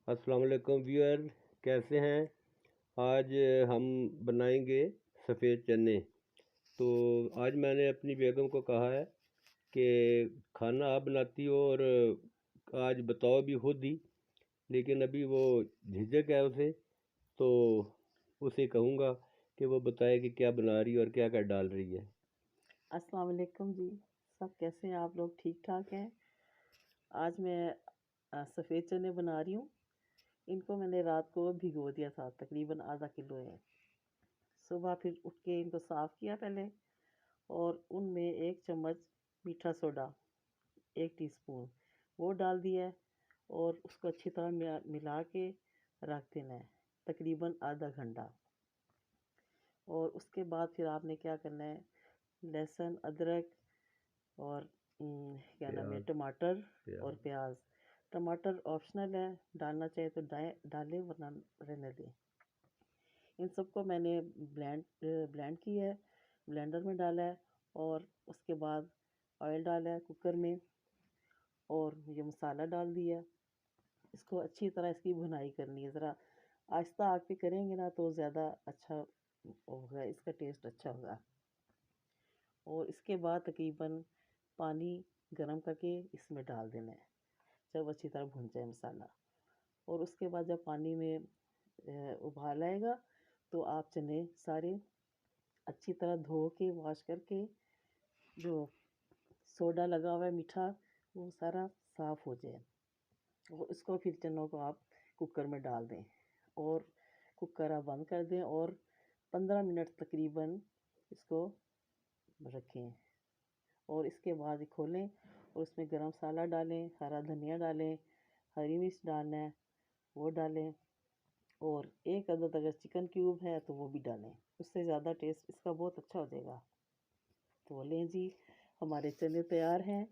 अस्सलाम वालेकुम व्यूअर, कैसे हैं? आज हम बनाएंगे सफ़ेद चने। तो आज मैंने अपनी बेगम को कहा है कि खाना आप बनाती हो और आज बताओ भी खुद ही, लेकिन अभी वो झिझक है उसे। तो उसे कहूँगा कि वो बताए कि क्या बना रही है और क्या क्या डाल रही है। अस्सलाम वालेकुम जी। सब कैसे हैं आप लोग? ठीक ठाक हैं। आज मैं सफ़ेद चने बना रही हूँ। इनको मैंने रात को भिगो दिया था, तकरीबन आधा किलो है। सुबह फिर उठ के इनको साफ़ किया पहले, और उनमें 1 चम्मच मीठा सोडा, 1 टीस्पून वो डाल दिया है, और उसको अच्छी तरह मिला के रख देना है तकरीबन आधा घंटा। और उसके बाद फिर आपने क्या करना है, लहसुन, अदरक और क्या नाम है, प्याज। टमाटर और प्याज। प्याज। टमाटर ऑप्शनल है, डालना चाहे तो डालें, वरना रहने दें। इन सबको मैंने ब्लेंड किया है, ब्लेंडर में डाला है। और उसके बाद ऑयल डाला है कुकर में, और ये मसाला डाल दिया। इसको अच्छी तरह इसकी भुनाई करनी है, ज़रा आहिस्ता आग पे करेंगे ना तो ज़्यादा अच्छा होगा, इसका टेस्ट अच्छा होगा। और इसके बाद तकरीबन पानी गर्म करके इसमें डाल देना है, जब अच्छी तरह भुन जाए मसाला। और उसके बाद जब पानी में उबाल आएगा, तो आप चने सारे अच्छी तरह धो के वॉश करके, जो सोडा लगा हुआ है मीठा, वो सारा साफ़ हो जाए। और इसको फिर चनों को आप कुकर में डाल दें, और कुकर आप बंद कर दें, और 15 मिनट तकरीबन इसको रखें। और इसके बाद खोलें, और उसमें गरम मसाला डालें, हरा धनिया डालें, हरी मिर्च डालना है वो डालें, और एक अदद अगर चिकन क्यूब है तो वो भी डालें, उससे ज़्यादा टेस्ट इसका बहुत अच्छा हो जाएगा। तो लें जी, हमारे चने तैयार हैं।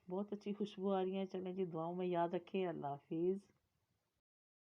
बहुत अच्छी खुशबू आ रही है। चलें जी, दुआओं में याद रखें। अल्लाह हाफिज़।